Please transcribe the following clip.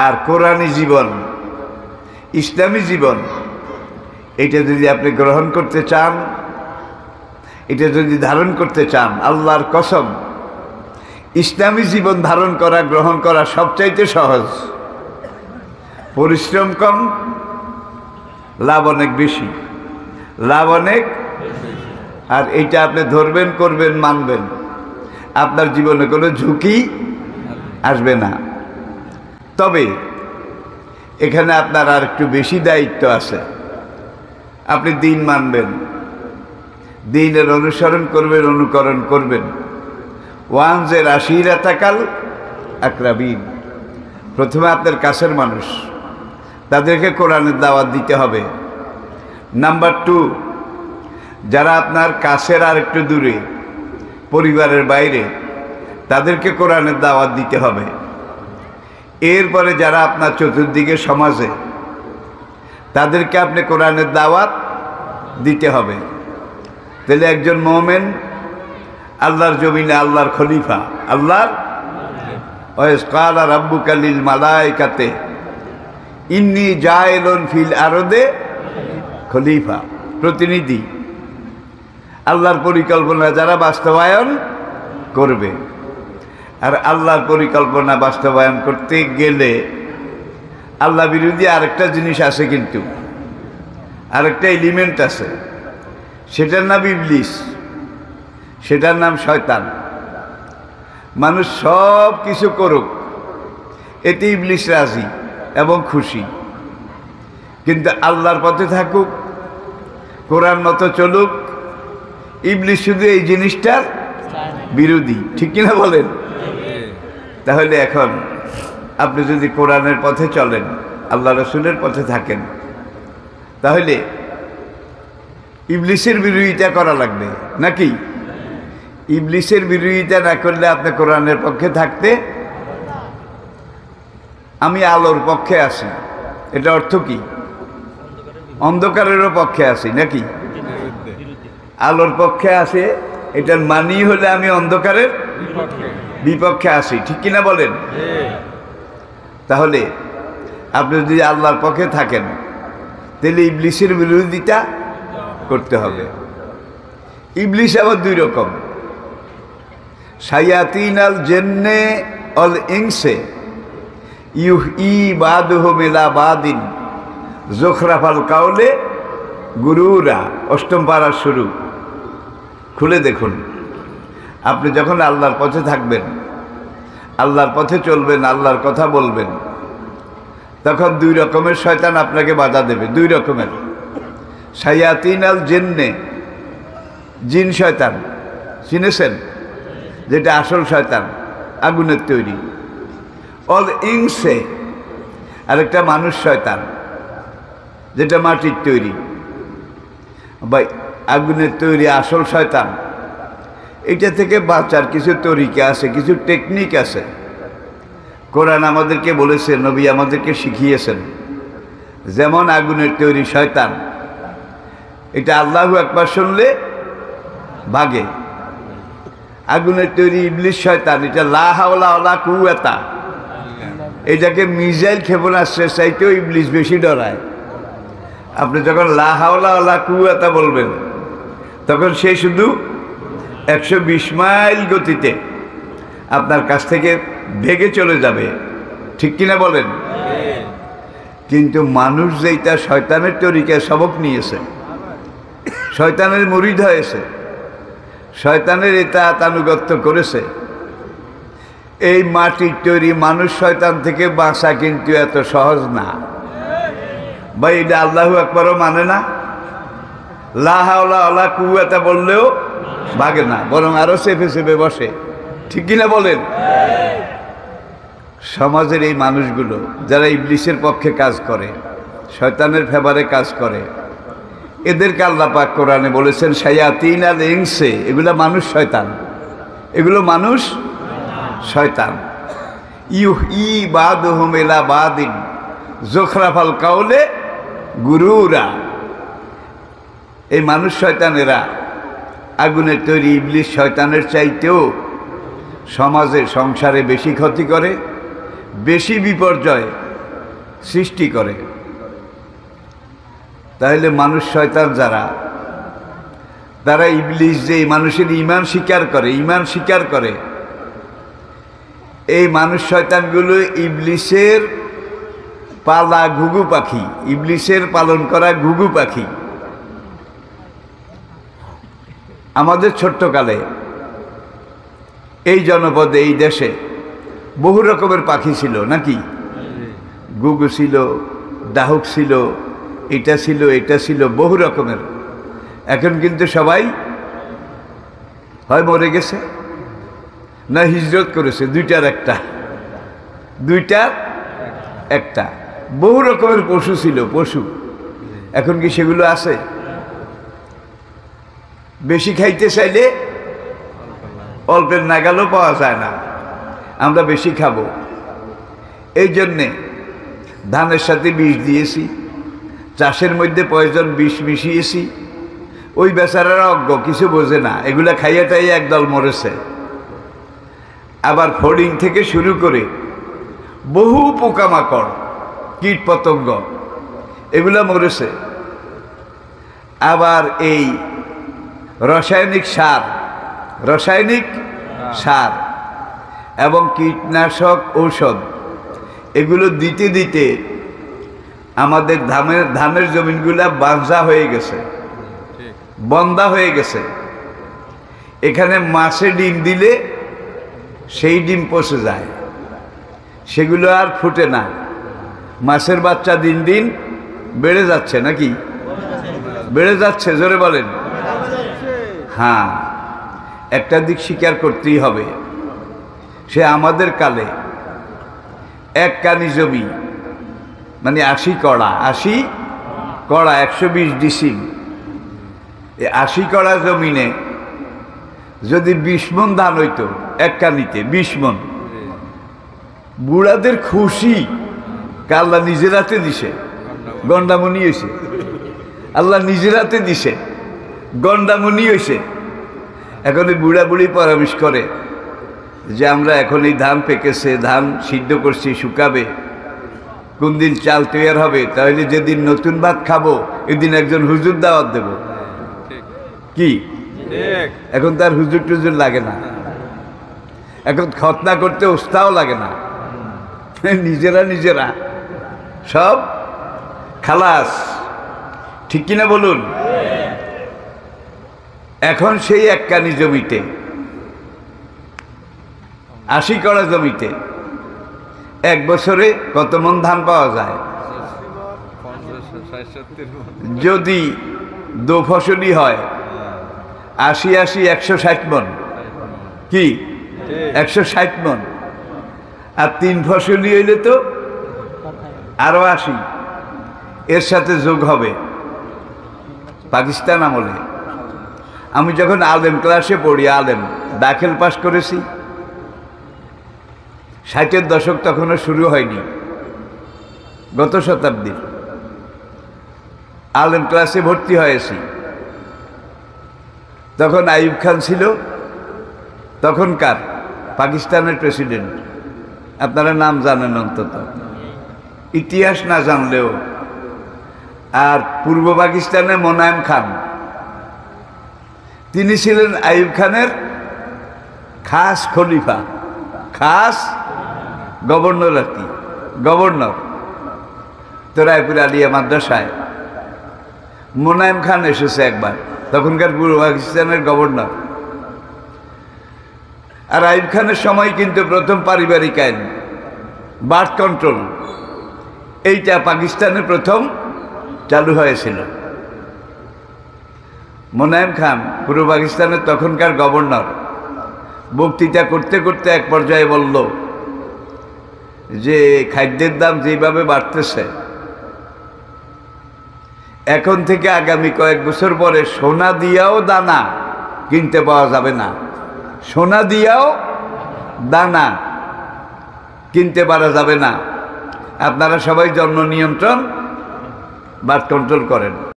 আর কোরআনী জীবন, ইসলামী জীবন, এটা যদি আপনি গ্রহণ করতে চান, এটা যদি ধারণ করতে চান, আল্লাহর কসম ইসলামী জীবন ধারণ করা, গ্রহণ করা সবচাইতে সহজ। পরিশ্রম কম, লাভ অনেক বেশি, লাভ অনেক। আর এটা আপনি ধরবেন, করবেন, মানবেন, আপনার জীবনে কোনো ঝুঁকি আসবে না। তবে এখানে আপনার আর একটু বেশি দায়িত্ব আছে। আপনি দিন মানবেন, দিনের অনুসরণ করবেন, অনুকরণ করবেন। ওয়ানজের আশিরাতাকাল আকরাবিন, প্রথমে আপনার কাছের মানুষ, তাদেরকে কোরআনের দাওয়াত দিতে হবে। নাম্বার 2, যারা আপনার কাছের আর একটু দূরে, পরিবারের বাইরে, তাদেরকে কোরআনের দাওয়াত দিতে হবে। এরপরে যারা আপনার চতুর্দিকে সমাজে, তাদেরকে আপনি কোরআনের দাওয়াত দিতে হবে। তাহলে একজন মুমিন আল্লাহর জমিনে আল্লাহর খলিফা, আল্লাহর ওয়াইজ ক্বালা রাব্বুকা লিল মালাইকাতি ইন্নী জাইলুন ফিল আরদে খলিফা, প্রতিনিধি। আল্লাহর পরিকল্পনা যারা বাস্তবায়ন করবে। আর আল্লাহর পরিকল্পনা বাস্তবায়ন করতে গেলে আল্লাহ বিরোধী আরেকটা জিনিস আছে, কিন্তু আরেকটা এলিমেন্ট আছে, সেটার নাম ইবলিস, সেটার নাম শয়তান। মানুষ সব কিছু করুক, এতে ইবলিস রাজি এবং খুশি, কিন্তু আল্লাহর পথে থাকুক, কোরআন মতো চলুক, ইবলিস শুধু এই জিনিসটার বিরোধী। ঠিক কিনা বলেন? তাহলে এখন আপনি যদি কোরআনের পথে চলেন, আল্লাহ রসুলের পথে থাকেন, তাহলে ইবলিসের বিরোধিতা করা লাগবে নাকি? ইবলিসের বিরোধিতা না করলে আপনি কোরআনের পক্ষে থাকতে। আমি আলোর পক্ষে আছি, এটা অর্থ কি? অন্ধকারেরও পক্ষে আছি নাকি? আলোর পক্ষে আছে, এটার মানি হলে আমি অন্ধকারের বিপক্ষে আছি। ঠিক কিনা বলেন? তাহলে আপনি যদি আল্লাহর পক্ষে থাকেন, তাহলে ইবলিসের বিরোধিতা করতে হবে। ইবলিস আবার 2 রকম, শায়াতিন আল জিন্নে অল ইনসে ইউহি বাদুহুম ইলা বাদিন যুখরাফাল কাউলে গুরুরা। 8ম পারার শুরু, খুলে দেখুন। আপনি যখন আল্লাহর পথে থাকবেন, আল্লাহর পথে চলবেন, আল্লাহর কথা বলবেন, তখন 2 রকমের শয়তান আপনাকে বাধা দেবে। 2 রকমের, শায়াতিন আল জিন্নে, জিন শয়তান চিনেছেন, যেটা আসল শয়তান, আগুনের তৈরি। অল ইনসে, আরেকটা মানুষ শয়তান, যেটা মাটির তৈরি। ভাই, আগুনের তৈরি আসল শয়তান, এটা থেকে বাঁচার কিছু তরিকা আছে, কিছু টেকনিক আছে। কোরআন আমাদেরকে বলেছে, নবী আমাদেরকে শিখিয়েছেন। যেমন আগুনের তৈরি শয়তান, এটা আল্লাহু আকবার শুনলে ভাগে। আগুনের তৈরি ইবলিস শয়তান, এটা লা হাওলা ওয়ালা কুওয়াতা, এটাকে মিসাইল ক্ষেপণাস্ত্রের চাইতেও ইবলিস বেশি ডরায়। আপনি যখন লা হাওলা ওয়ালা কুওয়াতা বলবেন, তখন সে শুধু 120 মাইল গতিতে আপনার কাছ থেকে ভেগে চলে যাবে। ঠিক কিনা বলেন? কিন্তু মানুষ যেটা শয়তানের তরিকায় সবক নিয়েছে, শয়তানের মুরিদ হয়েছে, শয়তানের ইতাআত আনুগত্য করেছে, এই মাটির তৈরি মানুষ শয়তান থেকে বাঁচা কিন্তু এত সহজ না। ভাই, এটা আল্লাহু আকবারও মানে না, লা হাওলা ওয়ালা কুওয়াতা বললেও ভাগে না, বরং আরো চেপে চেপে বসে। ঠিক কিনা বলেন? সমাজের এই মানুষগুলো যারা ইবলিসের পক্ষে কাজ করে, শয়তানের ফেভারে কাজ করে, এদেরকে আল্লাহ পাক কোরআনে বলেছেন শায়াতিন আল ইনসে, এগুলো মানুষ শয়তান, এগুলো মানুষ শয়তান। ইউহি বাদুহুম ইলা বাদিন যুখরাফাল কাউলে গুরুরা। এই মানুষ শয়তানেরা আগুনের তৈরি ইবলিস শয়তানের চাইতেও সমাজে, সংসারে বেশি ক্ষতি করে, বেশি বিপর্যয় সৃষ্টি করে। তাহলে মানুষ শয়তান যারা, তারা ইবলিস যে মানুষের ঈমান স্বীকার করে, এই মানুষ শয়তানগুলো ইবলিসের পালা ঘুঘু পাখি, ইবলিসের পালন করা ঘুঘু পাখি। আমাদের ছোট্টকালে এই জনপদে, এই দেশে বহু রকমের পাখি ছিল নাকি? ঘুঘু ছিল, ডাহুক ছিল, এটা ছিল বহু রকমের। এখন কিন্তু সবাই হয় মরে গেছে না হিজরত করেছে, দুইটার একটা। বহু রকমের পশু ছিল, এখন কি সেগুলো আছে? বেশি খাইতে চাইলে অল্পের নাগালও পাওয়া যায় না, আমরা বেশি খাবো। এই জন্যে ধানের সাথে বিষ দিয়েছি, চাষের মধ্যে পয়জন বিষ মিশিয়েছি। ওই বেচারারা অজ্ঞ, কিছু বোঝে না, এগুলা খাইয়াটাই একদল মরেছে। আবার ফড়িং থেকে শুরু করে বহু পোকামাকড়, কীট পতঙ্গ, এগুলা মরেছে। আবার এই রাসায়নিক সার এবং কীটনাশক ঔষধ এগুলো দিতে দিতে আমাদের ধানের জমিনগুলা বাঁজা হয়ে গেছে, বন্ধা হয়ে গেছে। এখানে মাছে ডিম দিলে সেই ডিম পচে যায়, সেগুলো আর ফুটে না। মাছের বাচ্চা দিন দিন বেড়ে যাচ্ছে নাকি? বেড়ে যাচ্ছে, জোরে বলেন। হ্যাঁ, একটা দিক স্বীকার করতেই হবে, সে আমাদের কালে এক কানি জমি, মানে 80 কড়া 120 ডিসিম, এই 80 কড়া জমিনে যদি 20 মণ ধান হইতো, এক কানিতে 20 মণ, বুড়াদের খুশি। আল্লাহ নিজের হাতে দিছে, গন্ডামণি হয়েছে। আল্লাহ নিজের হাতে দিছে, গন্ডামণি হয়েছে। এখন এই বুড়া বুড়ি পরামর্শ করে যে আমরা এখন এই ধান পেকেছে, ধান সিদ্ধ করছি, শুকাবে, কোন দিন চাল তৈরি হবে, তাহলে যেদিন নতুন ভাত খাবো এদিন একজন হুজুর দাওয়াত দেব। কি এখন তার হুজুর টুজুর লাগে না, এখন খতনা করতে ওস্তাও লাগে না, নিজেরা সব খালাস। ঠিক কিনা বলুন? এখন সেই এক কানি জমিতে, 80 কড়া জমিতে এক বছরে কত মণ ধান পাওয়া যায়? যদি দো ফসলি হয় 80 160 মণ। কি 160 মণ? আর 3 ফসলি হইলে তো আরো 80, এর সাথে যোগ হবে। পাকিস্তান আমলে আমি যখন আলেম ক্লাসে পড়ি, আলেম দাখিল পাস করেছি, 60-এর দশক তখনও শুরু হয়নি, গত শতাব্দীর। আলেম ক্লাসে ভর্তি হয়েছি, তখন আইয়ুব খান ছিল তখনকার পাকিস্তানের প্রেসিডেন্ট। আপনারা নাম জানেন অন্তত, ইতিহাস না জানলেও। আর পূর্ব পাকিস্তানে মোনায়েম খান, তিনি ছিলেন আইয়ুব খানের খাস খলিফা, খাস গভর্নর। আর কি গভর্নর? তো রায়পুর আলিয়া মাদ্রাসায় মোনায়েম খান এসেছে একবার, তখনকার পূর্ব পাকিস্তানের গভর্নর। আর আইয়ুব খানের সময় কিন্তু প্রথম পারিবারিক আইন, বার্থ কন্ট্রোল, এইটা পাকিস্তানে প্রথম চালু হয়েছিল। মোনায়েম খান পূর্ব পাকিস্তানের তখনকার গভর্নর বক্তৃতা করতে করতে এক পর্যায়ে বলল যে খাদ্যের দাম যেভাবে বাড়তেছে, এখন থেকে আগামী কয়েক বছর পরে সোনা দিয়াও দানা কিনতে পাওয়া যাবে না, সোনা দিয়াও দানা কিনতে পারা যাবে না। আপনারা সবাই জন্ম নিয়ন্ত্রণ, বার্থ কন্ট্রোল করেন।